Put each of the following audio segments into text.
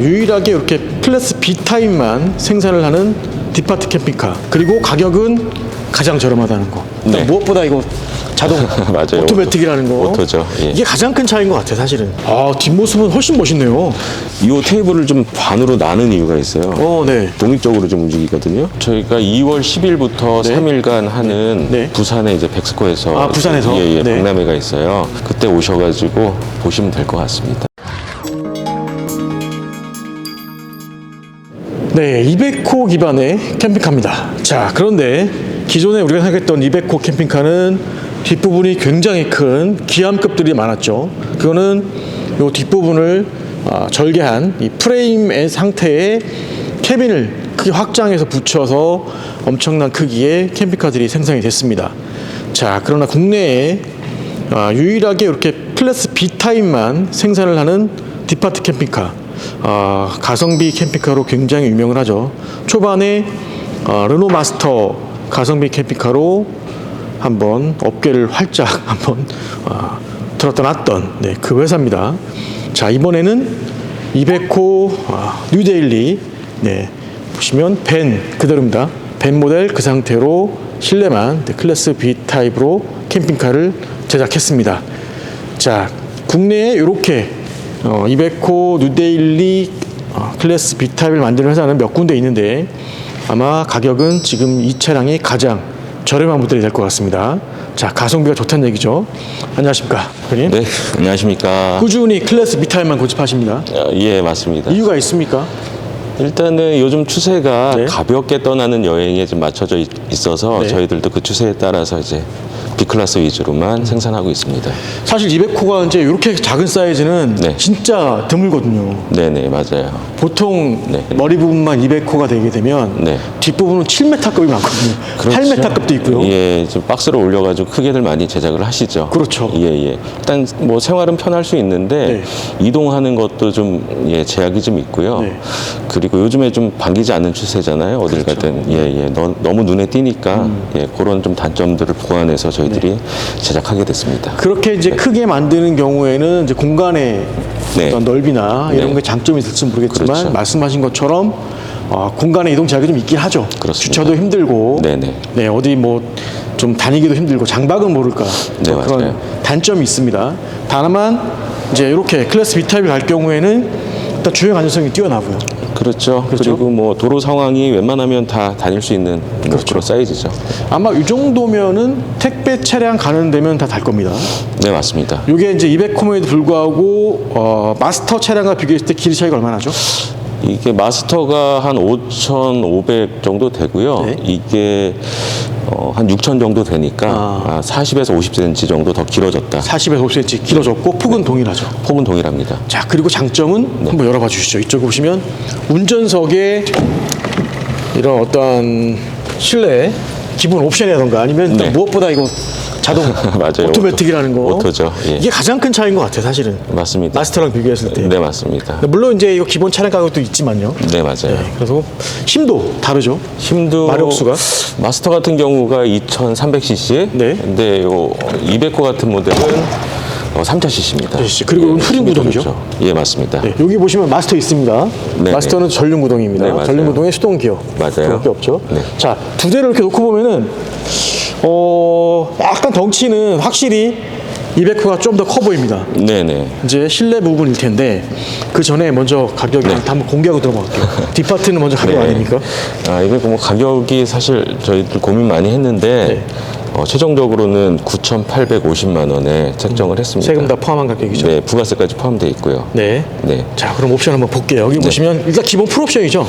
유일하게 이렇게 클래스 B 타입만 생산을 하는 디파트 캠핑카. 그리고 가격은 가장 저렴하다는 거. 네. 무엇보다 이거 자동 맞아요. 오토매틱이라는 거. 오토죠. 예. 이게 가장 큰 차이인 것 같아요, 사실은. 뒷모습은 훨씬 멋있네요. 이 테이블을 좀 반으로 나눈 이유가 있어요. 네. 독립적으로 좀 움직이거든요. 저희가 2월 10일부터 네. 3일간 하는 네. 부산의 이제 백스코에서 부산에서? 예, 네. 박람회가 있어요. 그때 오셔가지고 보시면 될 것 같습니다. 네, 200호 기반의 캠핑카입니다. 자, 그런데 기존에 우리가 생각했던 200호 캠핑카는 뒷부분이 굉장히 큰 기암급들이 많았죠. 그거는 이 뒷부분을 절개한 이 프레임의 상태의 캐빈을 크게 확장해서 붙여서 엄청난 크기의 캠핑카들이 생산이 됐습니다. 자, 그러나 국내에 유일하게 이렇게 클래스 B 타입만 생산을 하는 디파트 캠핑카, 가성비 캠핑카로 굉장히 유명을 하죠. 초반에 르노 마스터 가성비 캠핑카로 한번 업계를 활짝 한번 들었다 놨던 그 회사입니다. 자, 이번에는 200호 뉴데일리, 보시면 밴 그대로입니다. 밴 모델 그 상태로 실내만 클래스 B 타입으로 캠핑카를 제작했습니다. 자, 국내에 이렇게 200호 뉴데일리 클래스 B 타입을 만드는 회사는 몇 군데 있는데 아마 가격은 지금 이 차량이 가장 저렴한 모델이 될 것 같습니다. 자, 가성비가 좋다는 얘기죠. 안녕하십니까, 대표님? 네, 안녕하십니까. 꾸준히 클래스 B 타입만 고집하십니다. 예, 맞습니다. 이유가 있습니까? 일단은 요즘 추세가 네. 가볍게 떠나는 여행에 좀 맞춰져 있어서 네. 저희들도 그 추세에 따라서 이제 B클래스 위주로만 생산하고 있습니다. 사실 200호가 이제 이렇게 작은 사이즈는 네. 진짜 드물거든요. 네네, 맞아요. 보통 네. 머리 부분만 200호가 되게 되면 네. 뒷부분은 7m급이 많거든요. 그렇죠. 8m급도 있고요. 예, 좀 박스로 올려가지고 크게들 많이 제작을 하시죠. 그렇죠. 예, 예. 일단 뭐 생활은 편할 수 있는데 이동하는 것도 좀 제약이 좀 있고요. 네. 그리고 요즘에 좀 반기지 않는 추세잖아요. 어딜 가든. 예, 예. 너무 눈에 띄니까 그런 좀 단점들을 보완해서 저희들이 제작하게 됐습니다. 그렇게 이제 크게 만드는 경우에는 이제 공간의 네. 어떤 넓이나 이런 네. 게 장점이 있을지 모르겠지만 그렇죠. 말씀하신 것처럼 공간의 이동 제약이 좀 있긴 하죠. 그렇습니다. 주차도 힘들고, 네네. 어디 뭐 좀 다니기도 힘들고 장박은 모를까 네, 그런 맞아요. 단점이 있습니다. 다만 이제 이렇게 클래스 B 타입이 갈 경우에는 일단 주행 안전성이 뛰어나고요. 그렇죠. 그렇죠? 그리고 뭐 도로 상황이 웬만하면 다 다닐 수 있는 그런 사이즈죠. 아마 이 정도면은 택배 차량 가는 데면 다 달 겁니다. 네, 맞습니다. 이게 이제 200호에도 불구하고 마스터 차량과 비교했을 때 길이 차이가 얼마나 나죠? 이게 마스터가 한 5,500 정도 되고요. 네. 이게 한 6,000 정도 되니까 40에서 50cm 정도 더 길어졌다. 40에서 50cm 길어졌고 폭은 동일하죠. 폭은 동일합니다. 자, 그리고 장점은 한번 열어봐 주시죠. 이쪽에 보시면 운전석에 이런 어떤 실내 기본 옵션이라던가 아니면 네. 무엇보다 이거 자동 맞아요. 오토매틱이라는 거. 오토죠. 예. 이게 가장 큰 차이인 것 같아요, 사실은. 맞습니다. 마스터랑 비교했을 때. 네, 맞습니다. 물론 이제 이거 기본 차량 가격도 있지만요. 네, 맞아요. 그래서 힘도 다르죠. 힘도 마력수가? 마스터 같은 경우가 2,300cc. 네. 근데 요 200호 같은 모델은 3,000cc입니다. 그리고 후륜 구동이죠. 예, 맞습니다. 네, 여기 보시면 마스터 있습니다. 네, 마스터는 전륜 구동입니다. 네, 맞아요. 전륜 구동에 수동 기어. 맞아요. 그밖에 없죠. 네. 자, 두 대를 이렇게 놓고 보면은 약간 덩치는 확실히 200호가 좀 더 커 보입니다. 네네. 이제 실내 부분일 텐데 그 전에 먼저 가격을 한번 공개하고 들어볼게요. 뒷파트는 먼저 가격 아닙니까? 이게 뭐 가격이 사실 저희들 고민 많이 했는데 최종적으로는 9,850만 원에 책정을 했습니다. 세금 다 포함한 가격이죠. 네, 부가세까지 포함되어 있고요. 네. 네. 자, 그럼 옵션 한번 볼게요. 여기 보시면 일단 기본 풀옵션이죠.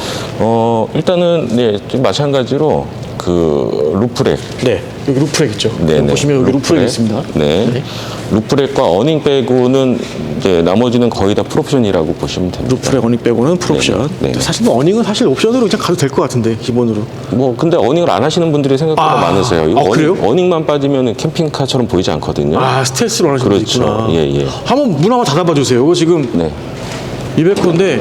일단은 좀 마찬가지로 그 루프렉. 네. 여기 루프렉 있죠. 네네. 보시면 여기 루프렉이 있습니다. 네. 루프렉과 어닝 빼고는 이제 나머지는 거의 다 풀옵션이라고 보시면 됩니다. 루프렉 어닝 빼고는 풀옵션. 네네. 사실 뭐 어닝은 사실 옵션으로 그냥 가도 될 것 같은데 기본으로. 뭐 근데 어닝을 안 하시는 분들이 생각보다 많으세요. 이거 그래요? 어닝만 빠지면 캠핑카처럼 보이지 않거든요. 스텔스로 하시는 분 그렇죠. 있구나. 예. 한번 문 한번 닫아봐 주세요. 이거 지금 네. 200호인데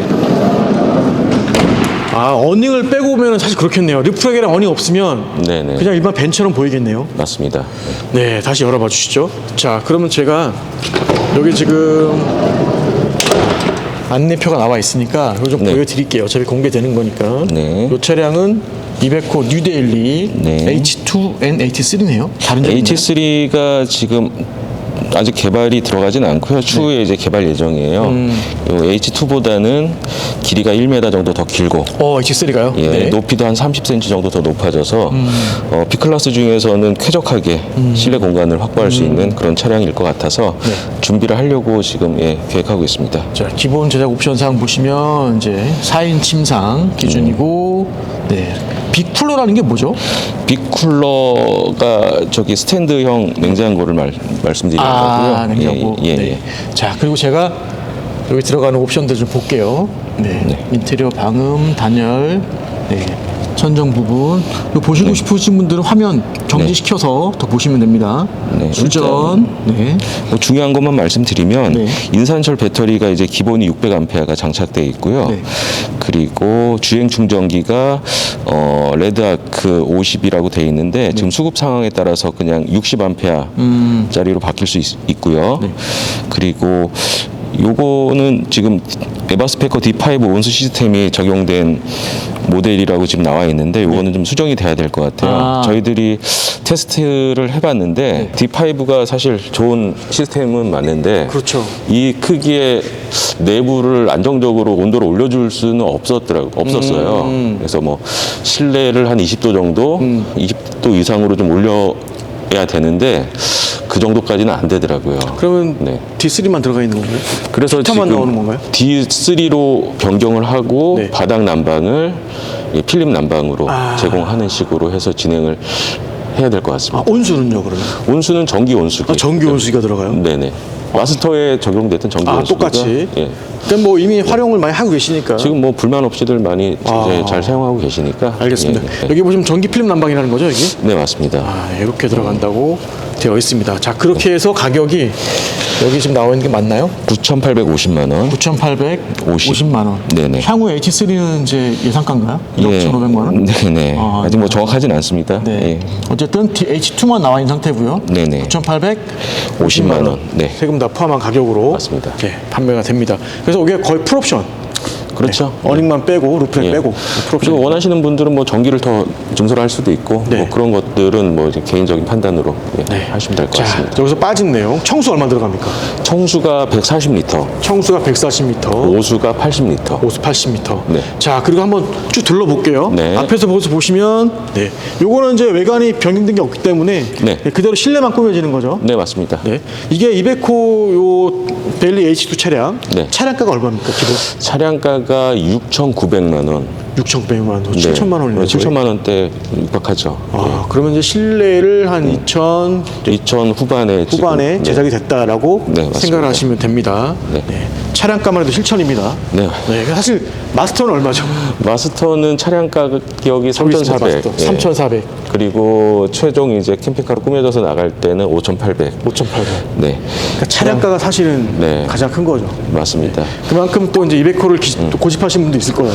어닝을 빼고 오면 사실 그렇겠네요. 루프렉이랑 어닝 없으면 네네. 그냥 일반 벤처럼 보이겠네요. 맞습니다. 네, 다시 열어봐 주시죠. 자, 그러면 제가 여기 지금 안내표가 나와 있으니까 이거 좀 네. 보여드릴게요. 어차피 공개되는 거니까. 네. 이 차량은 이베코 뉴데일리 네. H2N H3네요. 다른 점이 있나요? H3가 지금 아직 개발이 들어가진 않고요. 추후에 이제 개발 예정이에요. 요 H2보다는 길이가 1m 정도 더 길고, H3가요? 예, 높이도 한 30cm 정도 더 높아져서 B클래스 중에서는 쾌적하게 실내 공간을 확보할 수 있는 그런 차량일 것 같아서 준비를 하려고 지금 계획하고 있습니다. 자, 기본 제작 옵션상 보시면 이제 4인 침상 기준이고, 네. 빅쿨러라는 게 뭐죠? 빅쿨러가 저기 스탠드형 냉장고를 말씀드리는 거고요. 냉장고. 예, 예, 네. 예. 자, 그리고 제가 여기 들어가는 옵션들 좀 볼게요. 네. 인테리어 방음, 단열, 네. 선정 부분. 이거 보시고 싶으신 분들은 화면 정지시켜서 더 보시면 됩니다. 네, 주전. 네. 뭐 중요한 것만 말씀드리면 네. 인산철 배터리가 이제 기본이 600A가 장착되어 있고요. 네. 그리고 주행 충전기가 레드아크 50이라고 되어 있는데 지금 수급 상황에 따라서 그냥 60A짜리로 바뀔 수 있고요. 그리고 요거는 지금 에바스페커 D5 온수 시스템이 적용된 모델이라고 지금 나와 있는데 요거는 좀 수정이 돼야 될 것 같아요. 저희들이 테스트를 해봤는데 D5가 사실 좋은 시스템은 맞는데 그렇죠. 이 크기의 내부를 안정적으로 온도를 올려줄 수는 없었어요. 그래서 뭐 실내를 한 20도 정도, 20도 이상으로 좀 올려야 되는데 그 정도까지는 안 되더라고요. 그러면 네. D3만 들어가 있는 건가요? 그래서 히터만 지금 나오는 건가요? D3로 변경을 하고 네. 바닥 난방을 필름 난방으로 제공하는 식으로 해서 진행을 해야 될 것 같습니다. 온수는요, 그러면? 온수는 전기 온수기. 전기 온수기가 들어가요? 네네. 마스터에 적용됐던 전기 온수기가 똑같이? 예. 그러니까 뭐 이미 활용을 많이 하고 계시니까. 지금 뭐 불만 없이들 많이 이제 잘 사용하고 계시니까. 알겠습니다. 예, 예. 여기 보시면 전기 필름 난방이라는 거죠, 여기? 네 맞습니다. 이렇게 들어간다고 되어 있습니다. 자, 그렇게 해서 가격이 여기 지금 나와 있는 게 맞나요? 9,850만 원. 9,850만 원. 네네. 향후 H3는 이제 예상가인가요? 1억 1,500만 원? 네네. 아직 뭐 정확하진 않습니다. 네. 예. 어쨌든 H2만 나와 있는 상태고요. 네네. 9,850만 원. 원. 네. 세금 다 포함한 가격으로 맞습니다. 판매가 됩니다. 그래서 이게 거의 풀옵션. 그렇죠. 어닝만 빼고 루프렉 예. 빼고 풀옵션. 그리고 원하시는 분들은 뭐 전기를 더 증설할 수도 있고 네. 뭐 그런 것들은 뭐 이제 개인적인 판단으로 하시면 될 것 자, 같습니다. 여기서 빠진 내용. 청수 얼마 들어갑니까? 청수가 140리터, 청수가 140m, 오수가 80리터. 오수 80m. 네. 자, 그리고 한번 쭉 둘러볼게요. 네. 앞에서 보시면, 요거는 이제 외관이 변경된 게 없기 때문에 네. 그대로 실내만 꾸며지는 거죠. 네 맞습니다. 네. 이게 이베코 요 벨리 H2 차량. 네. 차량가가 얼마입니까, 기본? 차량가가 6,900만 원. 6,900만 원, 7천만 원이네요. 7천만 원대 육박하죠. 그러면 이제 실내를 한 2천 2000 후반에 후반에 지금, 제작이 됐다라고 네, 맞습니다. 생각을 하시면 됩니다. 네. 차량가만 해도 7천입니다. 네. 사실 마스터는 얼마죠? 마스터는 차량 가격이 저기 있습니다, 3,400. 마스터. 3,400, 그리고 최종 이제 캠핑카로 꾸며져서 나갈 때는 5,800. 5,800. 네. 그러니까 차량가가 사실은 네. 가장 큰 거죠. 맞습니다. 그만큼 또 이제 이베코를 또 고집하신 분도 있을 거예요.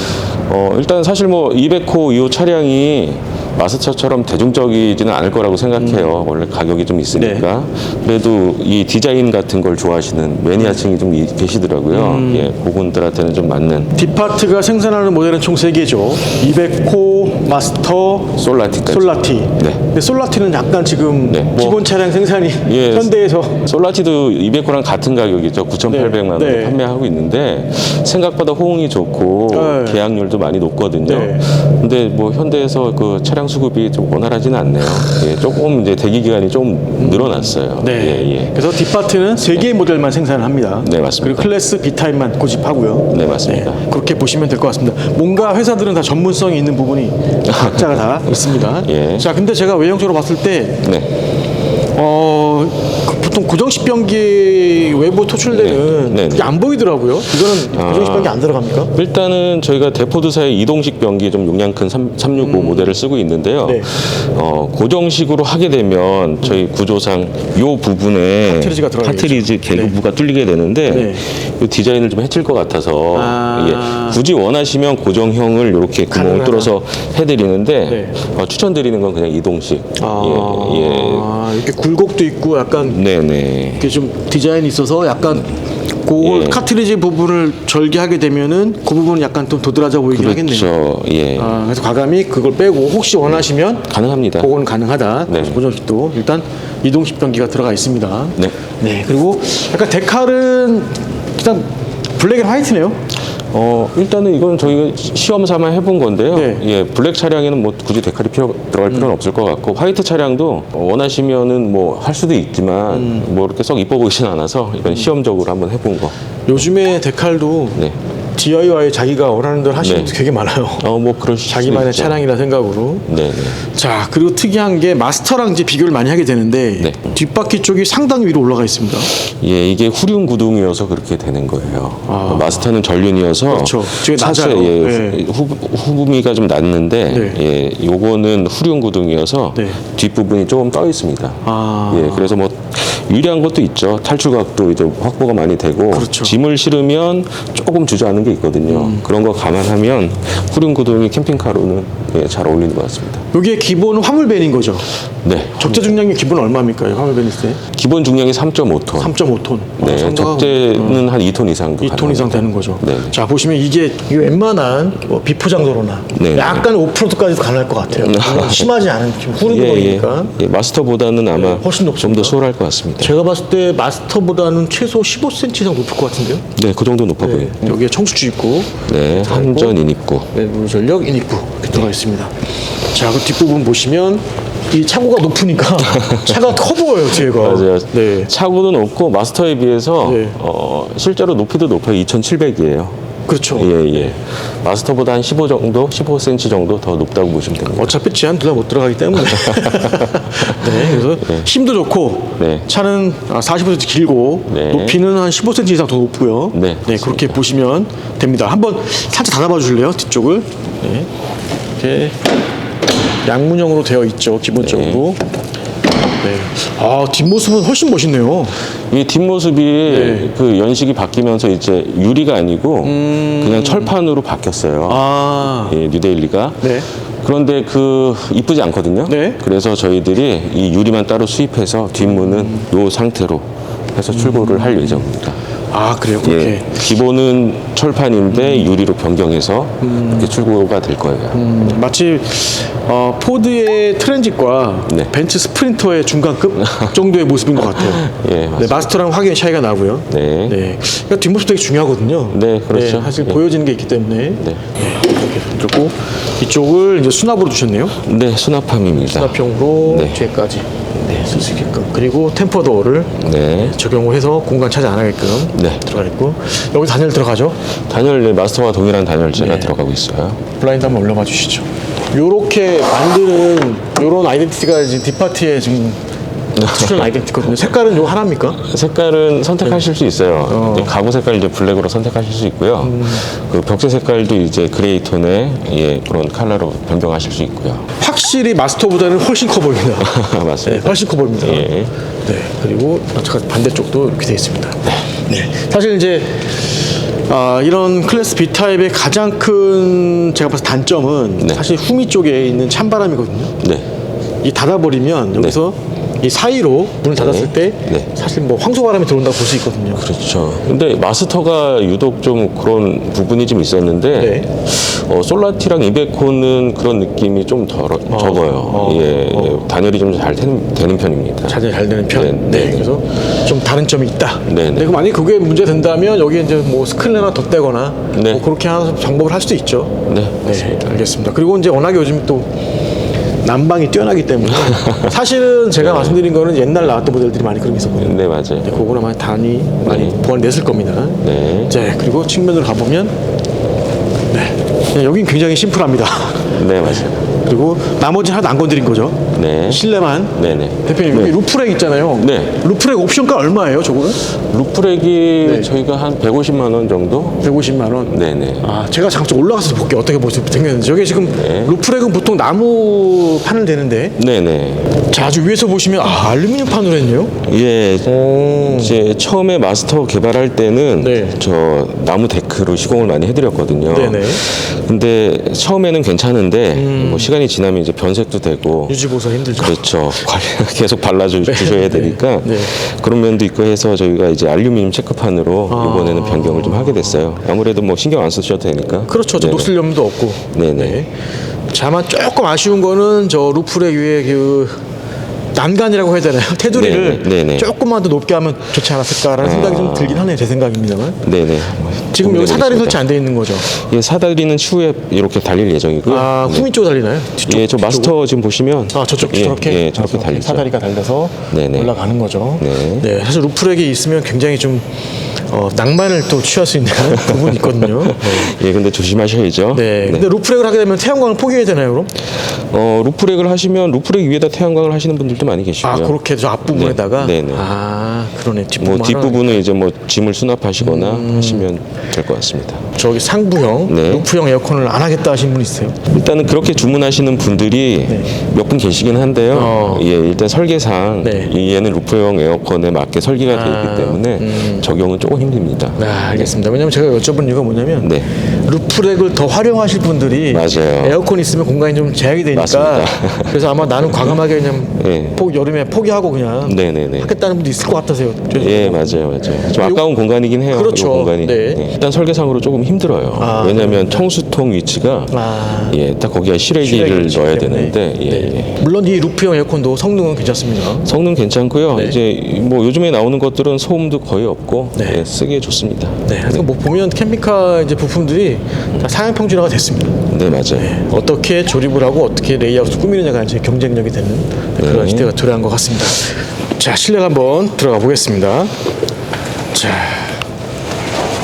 일단 사실 뭐 이베코 이 차량이 마스터처럼 대중적이지는 않을 거라고 생각해요. 원래 가격이 좀 있으니까. 그래도 이 디자인 같은 걸 좋아하시는 매니아층이 좀 계시더라고요. 예, 그분들한테는 좀 맞는 디파트가 생산하는 모델은 총 3개죠. 이베코, 마스터, 솔라티까지. 솔라티. 네. 근데 솔라티는 약간 지금 네, 뭐- 기본 차량 생산이 예. 현대에서 솔라티도 이베코랑 같은 가격이죠. 9,800만 원에 네. 판매하고 있는데 생각보다 호응이 좋고 네. 계약률도 많이 높거든요. 네. 근데 뭐 현대에서 그 차량 수급이 좀 원활하지는 않네요. 예, 조금 이제 대기 기간이 좀 늘어났어요. 네. 예, 예. 그래서 디파트는 3개의 모델만 생산을 합니다. 네, 맞습니다. 그리고 클래스 B타입만 고집하고요. 네, 맞습니다. 그렇게 보시면 될 것 같습니다. 뭔가 회사들은 다 전문성이 있는 부분이 각자가 다 있습니다. 예. 자, 근데 제가 외형적으로 봤을 때 네. 보통 구정식 변기 외부 토출되는 네. 네. 이게 안 보이더라고요. 이거는 구정식 변기 안 들어갑니까? 일단은 저희가 대포드사의 이동식 변기 좀 용량 큰 365 모델을 쓰고 있는데요. 네. 고정식으로 하게 되면 저희 구조상 요 부분에 카트리지가 들어가겠죠. 카트리지 개구부가 뚫리게 되는데 네. 이 디자인을 좀 해칠 것 같아서 굳이 원하시면 고정형을 이렇게 구멍을 가능하다. 뚫어서 해드리는데 네. 추천드리는 건 그냥 이동식. 이렇게 굴곡도 있고 약간 네네. 이렇게 좀 디자인이 있어서 약간 그걸 예. 카트리지 부분을 절개하게 되면은 그 부분은 약간 좀 도드라져 보이긴 하겠네요. 그렇죠. 예. 그래서 과감히 그걸 빼고 혹시 원하시면 가능합니다. 그거는 가능하다. 네. 보정기도 일단 이동 식변기가 들어가 있습니다. 네. 네. 그리고 약간 데칼은 일단 블랙 앤 화이트네요. 일단은 이건 저희가 시험 삼아 해본 건데요. 네. 예, 블랙 차량에는 뭐 굳이 데칼이 들어갈 필요는 없을 것 같고, 화이트 차량도 원하시면은 뭐 할 수도 있지만, 뭐 이렇게 썩 이뻐 보이진 않아서 이건 시험적으로 한번 해본 거. 요즘에 데칼도 네. DIY 자기가 원하는 대로 하시는 분들 되게 많아요. 뭐 그럴 수 자기만의 있죠. 차량이라 생각으로. 네. 자, 그리고 특이한 게 마스터랑 이제 비교를 많이 하게 되는데 네. 뒷바퀴 쪽이 상당히 위로 올라가 있습니다. 예, 이게 후륜 구동이어서 그렇게 되는 거예요. 마스터는 전륜이어서 그렇죠. 되게 차체 낮아요. 예, 네. 후부미가 좀 낮는데 네. 예, 요거는 후륜 구동이어서 네. 뒷부분이 조금 떠 있습니다. 아. 예, 그래서 뭐 유리한 것도 있죠. 탈출각도 이제 확보가 많이 되고 그렇죠. 짐을 실으면 조금 주저하는 게 있거든요. 그런 거 감안하면 후륜 구동이 캠핑카로는 예, 잘 어울리는 것 같습니다. 여기에 기본은 화물밴인 거죠. 네. 적재 중량이 기본 얼마입니까? 화물밴 있을 때? 기본 중량이 3.5톤. 3.5톤. 네, 적재는 한 2톤 이상도 2톤 이상 가능합니다. 되는 거죠. 네. 자, 보시면 이게 이 웬만한 뭐 비포장도로나 네. 약간 오프로드까지도 가능할 것 같아요. 물론 심하지 않은 후륜 구동이니까. 예, 마스터보다는 아마 훨씬 좀 높습니다. 더 수월할 것 같습니다. 제가 봤을 때 마스터보다는 최소 15cm 이상 높을 것 같은데요. 네, 그 정도 높아 보여요. 여기에 청수주 있고, 네, 한전 인입구. 외부 전력 인입구 이렇게 들어가 있습니다. 자, 그 뒷부분 보시면 이 차고가 높으니까 차가 커 보여요, 뒤에가. 맞아요. 네. 차고도 높고 마스터에 비해서 네. 실제로 높이도 높아요. 2,700이에요. 그렇죠. 예. 마스터보다 한 15 정도, 15cm 정도 더 높다고 보시면 됩니다. 어차피 제한 둘 다 못 들어가기 때문에. 네, 그래서 힘도 좋고 네. 차는 45cm 길고 네. 높이는 한 15cm 이상 더 높고요. 네, 그렇게 보시면 됩니다. 한번 살짝 닫아봐 주실래요? 뒤쪽을. 네. 이렇게 양문형으로 되어 있죠, 기본적으로. 네. 아, 뒷모습은 훨씬 멋있네요. 이 뒷모습이 네. 그 연식이 바뀌면서 이제 유리가 아니고 그냥 철판으로 바뀌었어요. 아, 예, 뉴데일리가. 네. 그런데 그 이쁘지 않거든요. 네. 그래서 저희들이 이 유리만 따로 수입해서 뒷문은 요 상태로 해서 출고를 할 예정입니다. 아, 그래요? 그렇게. 예, 기본은 철판인데 유리로 변경해서 이렇게 출고가 될 거예요. 마치 포드의 트랜짓과 네. 벤츠 스프린터의 중간급 정도의 모습인 것 같아요. 예, 네, 맞습니다. 마스터랑 확연히 차이가 나고요. 네. 그러니까 뒷모습 되게 중요하거든요. 네, 그렇죠. 사실 예. 보여지는 게 있기 때문에. 네. 이렇게 그리고 이쪽을 이제 수납으로 주셨네요. 네, 수납함입니다. 수납형으로 네. 뒤에까지 쓸 수 있게끔. 그리고 템퍼도어를 네. 적용을 해서 공간 차지 안 하게끔 네. 들어가 있고, 여기 단열 들어가죠. 단열, 네, 마스터와 동일한 단열재가 네. 들어가고 있어요. 블라인드 한번 올려봐 주시죠. 요렇게 만드는 요런 아이덴티티가 이제 뒷파트에 지금 추천 아이덴티거든요. 색깔은 요 하나입니까? 색깔은 선택하실 수 있어요. 이제 가구 색깔 이제 블랙으로 선택하실 수 있고요. 그 벽체 색깔도 이제 그레이 톤의 예, 그런 컬러로 변경하실 수 있고요. 확실히 마스터보다는 훨씬 커 보입니다. 네, 맞습니다. 훨씬 커 보입니다. 예. 네, 그리고 반대쪽도 이렇게 되어 있습니다. 네, 사실 이제 이런 클래스 B 타입의 가장 큰 제가 봤을 때 단점은 네. 사실 후미 쪽에 있는 찬바람이거든요. 네. 이 닫아버리면 여기서 이 사이로 문을 닫았을 때 네. 사실 뭐 황소바람이 들어온다고 볼 수 있거든요. 그렇죠. 근데 마스터가 유독 좀 그런 부분이 좀 있었는데 네. 솔라티랑 이베코는 그런 느낌이 좀 적어요. 단열이 좀 잘 되는 편입니다. 자전이 잘 되는 편. 네, 네, 네. 그래서 좀 다른 점이 있다. 네, 네. 그럼 만약 에 그게 문제 된다면 여기 이제 뭐 스크린 하나 덧대거나 네. 뭐 그렇게 하는 방법을 할 수도 있죠. 네, 네, 알겠습니다. 그리고 이제 워낙에 요즘 또 난방이 뛰어나기 때문에 사실은 제가 말씀드린 거는 옛날 나왔던 모델들이 많이 그런 게 있었거든요. 네, 맞아요. 그거는 많이 많이 보완 냈을 겁니다. 네. 네, 그리고 측면으로 가보면 여긴 굉장히 심플합니다. 네, 맞아요. 그리고 나머지는 하나도 안 건드린 거죠. 네. 실내만. 네네. 대표님, 여기 루프렉 있잖아요. 네. 루프렉 옵션가 얼마예요, 저거는? 루프렉이 네. 저희가 한 150만 원 정도? 150만 원. 네네. 제가 잠깐 올라가서 볼게요. 어떻게 생겼는지. 여기 지금 네. 루프렉은 보통 나무 판을 대는데, 네네. 자, 아주 위에서 보시면 알루미늄 판으로 했네요. 예. 이제 처음에 마스터 개발할 때는 네. 저 나무 데크로 시공을 많이 해드렸거든요. 네네. 근데 처음에는 괜찮은데 뭐 시간 시간이 지나면 이제 변색도 되고 유지 보수 힘들죠. 그렇죠. 계속 발라주셔야 되니까 네. 그런 면도 있고 해서 저희가 이제 알루미늄 체크판으로 이번에는 변경을 좀 하게 됐어요. 아무래도 뭐 신경 안 쓰셔도 되니까. 그렇죠. 저 네네. 녹슬 염도 없고. 네네. 다만 조금 아쉬운 거는 저 루프렉 위에 그 난간이라고 해야 되나요? 테두리를 네네. 조금만 더 높게 하면 좋지 않았을까라는 생각이 좀 들긴 하네요. 제 생각입니다만. 네네. 지금 여기 사다리 설치 안 돼 있는 거죠? 예, 사다리는 추후에 이렇게 달릴 예정이고요. 아, 후미 쪽 달리나요? 뒤쪽? 예, 저 마스터 지금 보시면 아, 저쪽 예, 저렇게? 예, 저렇게 달리죠. 사다리가 달려서 네네. 올라가는 거죠. 네. 사실 루프렉이 있으면 굉장히 좀 낭만을 또 취할 수 있는 부분이 있거든요. 예, 근데 조심하셔야죠. 네. 근데 루프렉을 하게 되면 태양광을 포기해야 되나요, 그럼? 루프렉을 하시면 루프렉 위에다 태양광을 하시는 분들도 많이 계시고요. 아, 그렇게 저 앞부분에다가? 네. 네네. 아, 그러네. 뒷부분 뭐 뒷부분은 이제 뭐 짐을 수납하시거나 하시면 될 것 같습니다. 저기 상부형, 네. 루프형 에어컨을 안 하겠다 하신 분 있어요? 일단은 그렇게 주문하시는 분들이 몇 분 계시긴 한데요. 예, 일단 설계상 네. 얘는 루프형 에어컨에 맞게 설계가 되어 있기 때문에 적용은 조금 힘듭니다. 아, 알겠습니다. 왜냐면 제가 여쭤본 이유가 뭐냐면 네. 루프렉을 더 활용하실 분들이 맞아요. 에어컨 있으면 공간이 좀 제약이 되니까 맞습니다. 그래서 아마 나는 과감하게 그냥 네. 여름에 포기하고 그냥 네네네. 하겠다는 분도 있을 것 같아서요. 예, 맞아요. 좀 아까운 공간이긴 해요. 그렇죠. 이 공간이. 네. 예. 일단 설계상으로 조금 힘들어요. 아, 왜냐하면 청수통 위치가 예, 딱 거기가 실외기를 실외기 넣어야 때문에. 되는데 예, 네. 물론 이 루프형 에어컨도 성능은 괜찮습니다. 성능 괜찮고요. 네. 이제 뭐 요즘에 나오는 것들은 소음도 거의 없고 네. 예, 쓰기에 좋습니다. 네. 그래서 뭐 보면 캠핑카 이제 부품들이 다 상향 평준화가 됐습니다. 네, 맞아요. 어떻게 조립을 하고 어떻게 레이아웃을 꾸미느냐가 이제 경쟁력이 되는 그런 시대가 도래한 것 같습니다. 자, 실내가 한번 들어가 보겠습니다. 자,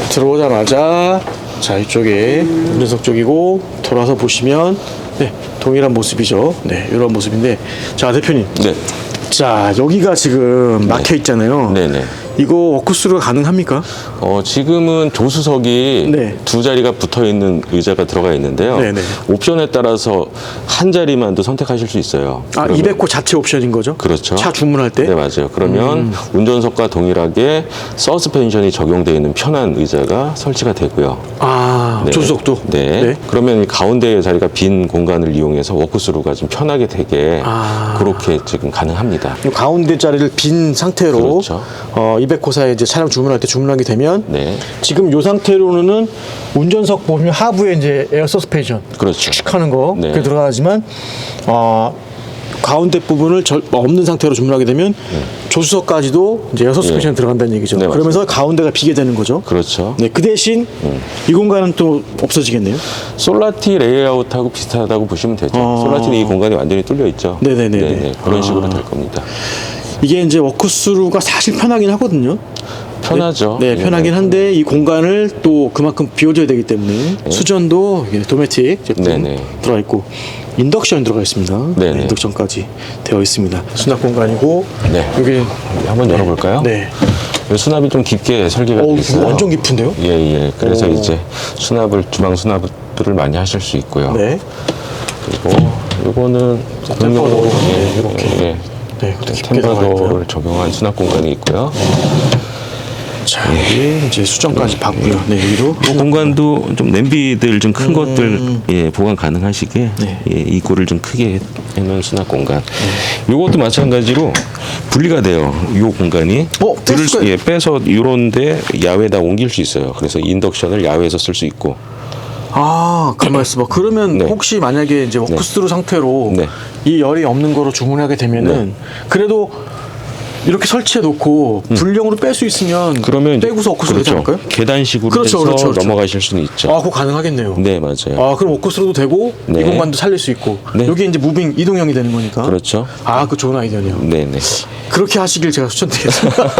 들어오자마자 자, 이쪽에 운전석 쪽이고 돌아서 보시면 네, 동일한 모습이죠. 네, 이런 모습인데 자, 대표님. 네. 자, 여기가 지금 막혀 있잖아요. 네네. 이거 워크스루가 가능합니까? 지금은 조수석이 네. 두 자리가 붙어 있는 의자가 들어가 있는데요. 네네. 옵션에 따라서 한 자리만도 선택하실 수 있어요. 아, 그러면- 200호 자체 옵션인 거죠? 그렇죠. 차 주문할 때? 네, 맞아요. 그러면 운전석과 동일하게 서스펜션이 적용되어 있는 편한 의자가 설치가 되고요. 아, 네. 조수석도? 네. 그러면 이 가운데 자리가 빈 공간을 이용해서 워크스루가 좀 편하게 되게 그렇게 지금 가능합니다. 이 가운데 자리를 빈 상태로 그렇죠. 200호사에 이제 차량 주문할 때 주문하게 되면 네. 지금 이 상태로는 운전석 보면 하부에 이제 에어 서스펜션 그렇죠. 칙칙하는 거 네. 그게 들어가지만 가운데 부분을 없는 상태로 주문하게 되면 조수석까지도 이제 에어 서스펜션이 들어간다는 얘기죠. 네, 그러면서 가운데가 비게 되는 거죠. 그렇죠. 네, 그 대신 이 공간은 또 없어지겠네요. 솔라티 레이아웃하고 비슷하다고 보시면 되죠. 솔라티는 이 공간이 완전히 뚫려 있죠. 네네네네. 그런 식으로 될 겁니다. 이게 이제 워크스루가 사실 편하긴 하거든요. 편하죠. 네, 편하긴 한데 이 공간을 또 그만큼 비워줘야 되기 때문에 수전도 이게 도메틱 제품 네네. 들어가 있고 인덕션 들어가 있습니다. 네네. 네, 인덕션까지 되어 있습니다. 수납 공간이고 네. 여기 한번 열어볼까요? 네. 이 수납이 좀 깊게 설계가 되어 이거 있어요. 완전 깊은데요? 예. 그래서 오. 이제 주방 수납들을 많이 하실 수 있고요. 네. 그리고 이거는 템퍼도 이렇게 네, 이것도 깊게 들어가 있고요. 템퍼도를 적용한 수납 공간이 있고요. 자, 여기 이제 수전까지 봤고요. 네, 여기도 이 공간도 좀 냄비들 좀 큰 것들 보관 가능하시게 네. 입구를 좀 크게 해놓은 수납 공간. 요것도 마찬가지로 분리가 돼요. 요 공간이 뺄 수가 빼서 이런데 야외에다 옮길 수 있어요. 그래서 인덕션을 야외에서 쓸 수 있고. 가만 있어봐. 그러면 네. 혹시 만약에 이제 워크스루 상태로 네. 이 열이 없는 거로 주문하게 되면은 그래도 이렇게 설치해 놓고 불량으로 뺄 수 있으면 그러면 이제 빼고서 워크스루 되지 그렇죠. 않을까요? 계단식으로 그렇죠, 해서 그렇죠. 넘어가실 수는 있죠. 그거 가능하겠네요. 네, 맞아요. 그럼 워크스루도 되고 네. 이 공간도 살릴 수 있고 네. 여기 이제 무빙 이동형이 되는 거니까. 그렇죠. 그 좋은 아이디어네요. 네네. 그렇게 하시길 제가 추천드리겠습니다.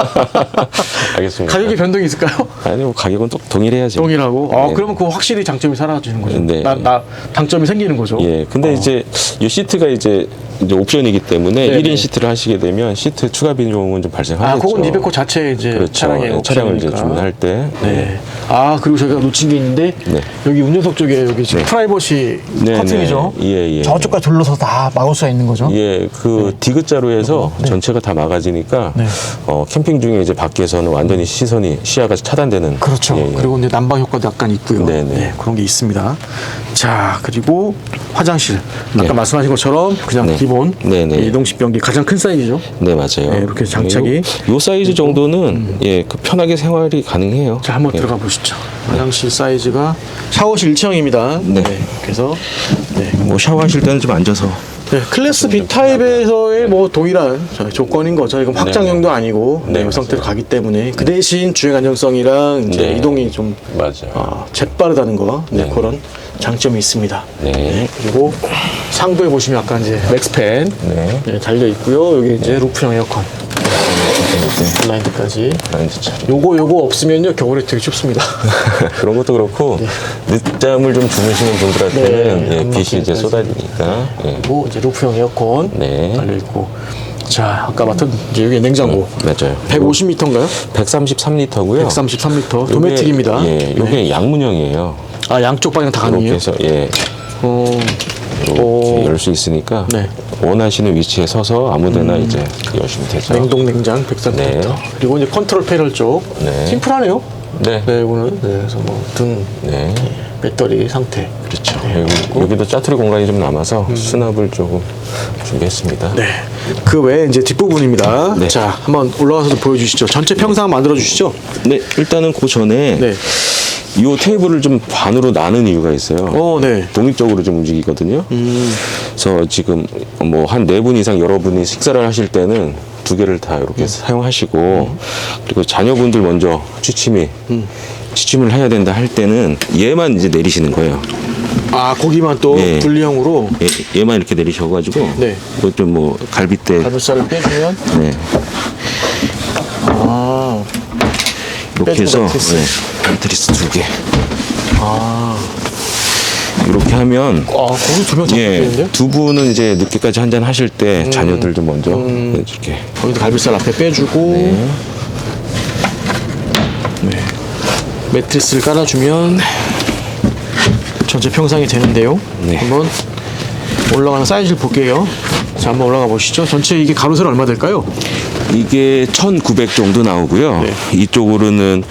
알겠습니다. 가격의 변동이 있을까요? 아니, 뭐 가격은 또 동일해야죠. 동일하고. 네. 그러면 그 확실히 장점이 사라지는 거죠. 네. 나 장점이 생기는 거죠. 예, 근데 이제 이 시트가 이제 이제 옵션이기 때문에 네네. 1인 시트를 하시게 되면 시트 추가 비용은 좀 발생하겠죠. 그건 리베코 자체 이제 그렇죠. 차량의 차량을 이제 옵션이니까. 주문할 때. 네. 그리고 저희가 놓친 게 있는데 네. 여기 운전석 쪽에 여기 지금 프라이버시 네, 커튼이죠. 네. 예. 저쪽까지 둘러서 다 막을 수가 있는 거죠. 예, 그 디귿자로 해서 전체가 다 막아지니까 네. 캠핑 중에 이제 밖에서는 완전히 시야가 차단되는. 그렇죠. 예, 예. 그리고 이제 난방 효과도 약간 있고요. 네네. 네, 그런 게 있습니다. 자, 그리고 화장실. 아까 네. 말씀하신 것처럼 그냥 네. 기본 네네. 이동식 변기 가장 큰 사이즈죠. 네, 맞아요. 네, 이렇게 장착이. 요 사이즈 정도는 예, 그 편하게 생활이 가능해요. 자, 한번 예. 들어가 보시죠. 화장실 사이즈가 샤워실 1층입니다. 네. 그래서 뭐 샤워하실 때는 좀 앉아서. 클래스 B 타입에서의 뭐 동일한 조건인 거죠. 이건 확장형도 아니고 네, 이 상태로 가기 때문에 그 대신 주행 안정성이랑 이제 네. 이동이 좀 맞아요. 재빠르다는 거 네. 그런 장점이 있습니다. 네. 그리고 상부에 보시면 아까 이제 맥스팬 네. 달려 있고요. 여기 이제 루프형 에어컨 블라인드까지. 블라인드 처리. 요거 없으면요 겨울에 되게 춥습니다. 그런 것도 그렇고 늦잠을 좀 주무시는 분들한테는 네, 예, 빛이 이제 안마기까지. 쏟아지니까. 예. 그리고 이제 루프형 에어컨 네. 달려 있고. 자, 아까 맡은 이제 여기 냉장고. 맞아요. 150m인가요? 133리터고요. 133m 도메틱입니다. 예, 이게 양문형이에요. 양쪽 방향 다 이렇게 가능해요. 해서 예, 오. 이렇게 열 수 있으니까 네. 원하시는 위치에 서서 아무데나 이제 여시면 되죠. 냉동 냉장 130m. 네. 그리고 이제 컨트롤 패널 쪽. 네. 심플하네요. 네. 네, 이거는 그래서 뭐 등 네. 배터리 상태. 그렇죠. 여기도 짜투리 공간이 좀 남아서 수납을 조금 준비했습니다. 네. 그 외에 이제 뒷부분입니다. 네. 자, 한번 올라가서도 보여주시죠. 전체 평상 만들어 주시죠. 네, 일단은 그 전에 네. 이 테이블을 좀 반으로 나눈 이유가 있어요. 네. 독립적으로 좀 움직이거든요. 그래서 지금 뭐 한 4분 이상 여러분이 식사를 하실 때는 2개를 다 이렇게 사용하시고 그리고 자녀분들 먼저 취침을 해야 된다 할 때는 얘만 이제 내리시는 거예요. 고기만 또 네. 분리형으로 얘만 이렇게 내리셔가지고 네. 이것도 뭐 갈비대 가늘살을 빼주면 네. 이렇게 빼주고 해서 매트리스. 매트리스 2개 이렇게 하면 고기 두명 잡고 예, 있는데요? 두 분은 이제 늦게까지 한잔 하실 때 자녀들도 먼저 이렇게 거기도 갈비살 앞에 빼주고 네. 매트리스를 깔아주면 전체 평상이 되는데요. 네. 한번 올라가는 사이즈를 볼게요. 자, 한번 올라가 보시죠. 전체 이게 가로세로 얼마 될까요? 이게 1900 정도 나오고요. 네. 이쪽으로는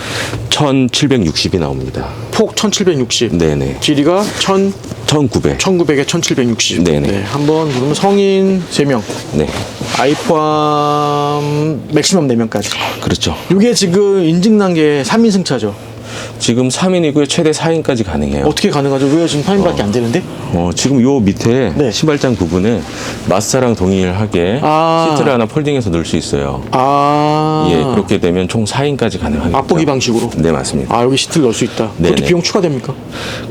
1760이 나옵니다. 폭 1760. 네네. 길이가 1900. 1900에 1760. 네네. 네, 한번 누르면 성인 3명, 네. 아이 포함 맥시멈 4명까지. 그렇죠. 이게 지금 인증 단계 3인 승차죠. 지금 3인이고요. 최대 4인까지 가능해요. 어떻게 가능하죠? 왜 지금 3인밖에 안 되는데? 지금 요 밑에 네. 신발장 부분에 마스터랑 동일하게 시트를 하나 폴딩해서 넣을 수 있어요. 예, 그렇게 되면 총 4인까지 가능하겠죠. 앞보기 방식으로. 네, 맞습니다. 여기 시트를 넣을 수 있다. 네네. 그것도 비용 추가됩니까?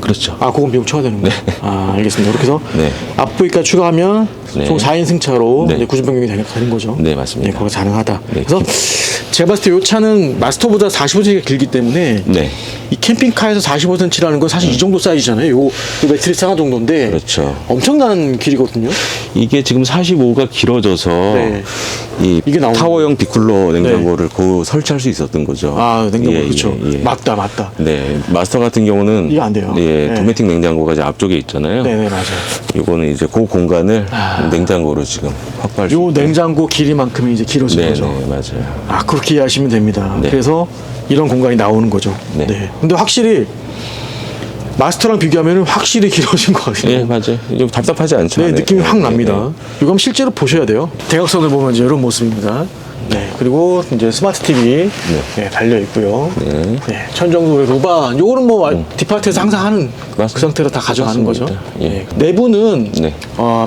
그렇죠. 그건 비용 추가되는 거예요. 알겠습니다. 이렇게 해서 네. 앞보기까지 추가하면 네. 총 4인 승차로 네. 이제 90 변경이 되는 거죠. 네, 맞습니다. 그거 가능하다. 네. 그래서 제가 봤을 때 이 차는 마스터보다 45cm가 길기 때문에 네. 이 캠핑카에서 45cm라는 건 사실 이 정도 사이즈잖아요. 요 매트리스 하나 정도인데 그렇죠. 엄청난 길이거든요. 이게 지금 45가 길어져서 네. 이게 나오는 타워형 비쿨러 냉장고를 그 설치할 수 있었던 거죠. 냉장고 예, 그렇죠. 예, 예. 맞다. 네, 마스터 같은 경우는 이거 안 돼요. 예, 네. 도메틱 냉장고가 이제 앞쪽에 있잖아요. 네네 맞아요. 이거는 이제 그 공간을 냉장고로 지금 확보할 수 요 있게. 냉장고 길이만큼이 이제 길어진 네, 거죠. 네, 맞아요. 그렇게 이해하시면 됩니다. 네. 그래서 이런 공간이 나오는 거죠. 네. 근데 확실히 마스터랑 비교하면 확실히 길어진 것 같아요. 예, 맞아요. 좀 답답하지 않죠? 네, 네, 느낌이 확 예, 납니다. 예. 이거 한번 실제로 보셔야 돼요. 대각선을 보면 이제 이런 모습입니다. 네, 그리고 이제 스마트 TV 달려 있고요. 네. 천 정도의 루반. 요거는 뭐 디파트에서 항상 하는 그 맞습니다. 상태로 다 가져가는 거죠. 맞습니다. 예. 내부는 네.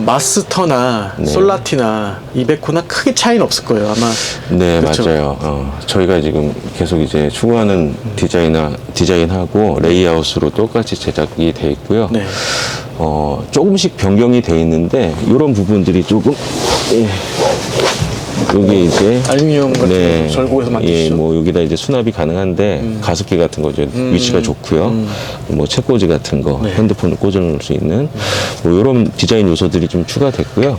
마스터나 솔라티나 이베코나 크게 차이는 없을 거예요. 아마. 네, 그렇죠? 맞아요. 저희가 지금 계속 이제 추구하는 디자인하고 레이아웃으로 똑같이 제작이 돼 있고요. 네. 조금씩 변경이 돼 있는데 이런 부분들이 조금 여기 이제 알루미늄 같은 거 절곡해서 만드시죠? 뭐 여기다 이제 수납이 가능한데 가습기 같은 거죠. 위치가 좋고요. 뭐 책꽂이 같은 거, 핸드폰을 꽂아 놓을 수 있는 뭐 이런 디자인 요소들이 좀 추가됐고요.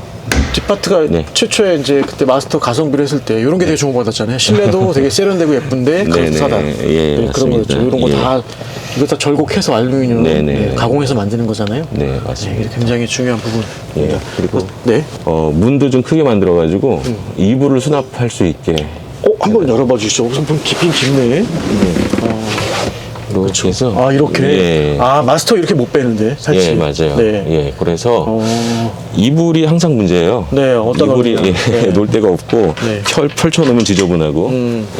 뒷파트가 네. 최초에 이제 그때 마스터 가성비를 했을 때 이런 게 되게 좋은 거 같았잖아요. 실내도 되게 세련되고 예쁜데 가격싸다. 예, 그런 맞습니다. 거죠. 이런 거 예. 다 이거 다 절곡해서 알루미늄 네네. 가공해서 만드는 거잖아요. 네, 맞습니다. 이게 굉장히 중요한 부분입니다. 예, 그리고 네. 문도 좀 크게 만들어가지고 이불을 수납할 수 있게 한번 열어봐 주시죠. 우선 좀 깊긴 깊네. 이렇게 해서 아 이렇게. 예. 마스터 이렇게 못 빼는데 살짝. 예, 맞아요. 네. 예, 그래서 이불이 항상 문제예요. 네, 어떤 이불이 겁니까? 네. 놓을 데가 없고 네. 펼쳐놓으면 지저분하고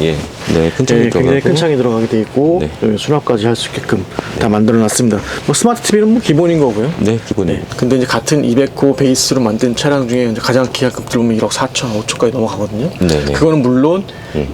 예, 네, 큰 창이 네, 굉장히 들어가고 큰 창이 들어가게 돼 있고 네. 여기 수납까지 할 수 있게끔 다 만들어놨습니다. 뭐 스마트 TV는 뭐 기본인 거고요. 네, 기본이 네. 근데 이제 같은 200호 베이스로 만든 차량 중에 이제 가장 기하급 들어오면 1억 4천, 5천까지 넘어가거든요. 네, 네. 그거는 물론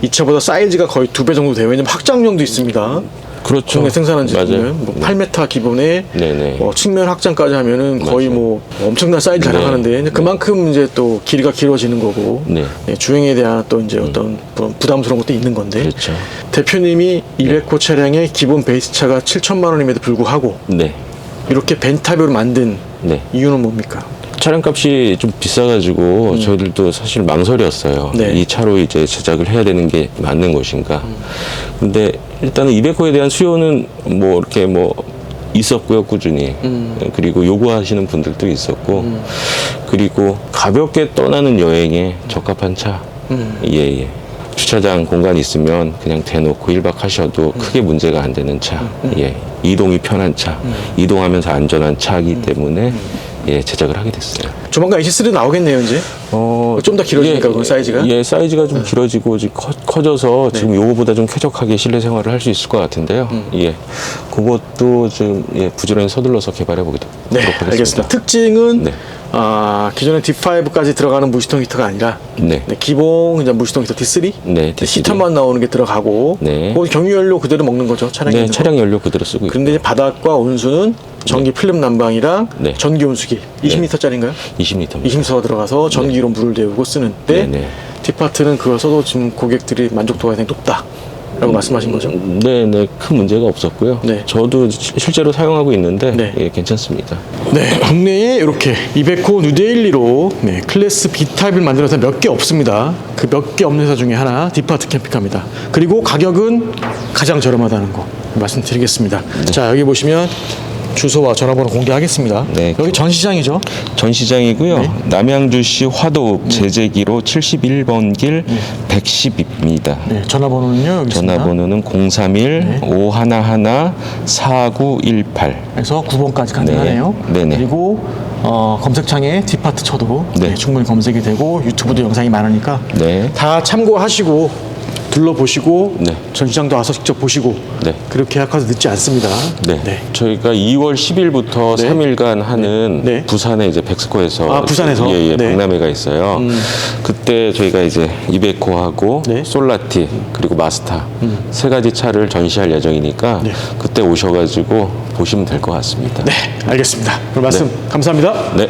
이 차보다 사이즈가 거의 2배 정도 돼요. 왜냐면 확장형도 있습니다. 그렇죠. 국내 생산한 제품은 맞아요. 뭐 네. 8m 기본에 네네. 측면 확장까지 하면은 거의 맞아요. 뭐 엄청난 사이즈 네. 자랑하는데 이제 그만큼 이제 또 길이가 길어지는 거고 네. 주행에 대한 또 이제 어떤 부담스러운 것도 있는 건데 그렇죠. 대표님이 200호 차량의 기본 베이스 차가 7천만 원임에도 불구하고 네, 이렇게 벤타비로 만든 네. 이유는 뭡니까? 차량값이 좀 비싸가지고 저희들도 사실 망설였어요. 네. 이 차로 이제 제작을 해야 되는 게 맞는 것인가. 근데 일단은 200호에 대한 수요는 뭐 이렇게 뭐 있었고요, 꾸준히. 그리고 요구하시는 분들도 있었고, 그리고 가볍게 떠나는 여행에 적합한 차. 예, 예. 주차장 공간이 있으면 그냥 대놓고 1박 하셔도 크게 문제가 안 되는 차. 예. 이동이 편한 차. 이동하면서 안전한 차이기 때문에 예, 제작을 하게 됐어요. 조만간 AC3 나오겠네요, 이제. 좀 더 길어지니까 그건 사이즈가. 예, 사이즈가 좀 길어지고 이제 커져서 지금 요거보다 좀 쾌적하게 실내 생활을 할 수 있을 것 같은데요. 예, 그것도 좀 예, 부지런히 서둘러서 개발해 보도록 네, 하겠습니다. 알겠습니다. 특징은 네. 기존의 D5까지 들어가는 무시동 히터가 아니라 네. 기본 이제 무시동 히터 D3, 네, D3. 히터만 나오는 게 들어가고 네. 거기 경유연료 그대로 먹는 거죠, 차량에 네, 있는 거. 차량 연료 그대로 쓰고 있고 근데 이제 바닥과 온수는 전기 필름 난방이랑 네. 전기 온수기 20리터짜리인가요? 20리터입니다. 20리터가 들어가서 전기로 물을 데우고 쓰는데 네, 네. D파트는 그걸 써도 지금 고객들이 만족도가 굉장히 높다라고 말씀하신 거죠. 네, 네, 큰 문제가 없었고요. 네. 저도 실제로 사용하고 있는데 네. 예, 괜찮습니다. 네, 국내에 이렇게 200호 뉴데일리로 클래스 B 타입을 만들어서 몇 개 없습니다. 그 몇 개 없는 회사 중에 하나 디파트 캠핑카입니다. 그리고 가격은 가장 저렴하다는 거 말씀드리겠습니다. 자, 여기 보시면 주소와 전화번호 공개하겠습니다. 네. 여기 전시장이죠. 전시장이고요. 네. 남양주시 화도읍 제재기로 71번 길 110입니다. 네, 전화번호는요 여기 있습니다. 전화번호는 031-511-4918. 그래서 9번까지 가능하네요. 네. 네네. 그리고 검색창에 디파트 쳐도 네. 충분히 검색이 되고 유튜브도 영상이 많으니까 네. 다 참고하시고 둘러보시고 네. 전시장도 와서 직접 보시고 네. 그렇게 예약하도 늦지 않습니다. 네. 저희가 2월 10일부터 네. 3일간 하는 네. 부산의 이제 백스코에서 부산에서? 예, 예, 네. 박람회가 있어요. 그때 저희가 이제 이베코하고 네. 솔라티 그리고 마스타 세 가지 차를 전시할 예정이니까 네. 그때 오셔가지고 보시면 될 것 같습니다. 네, 알겠습니다. 그럼 말씀 감사합니다. 네.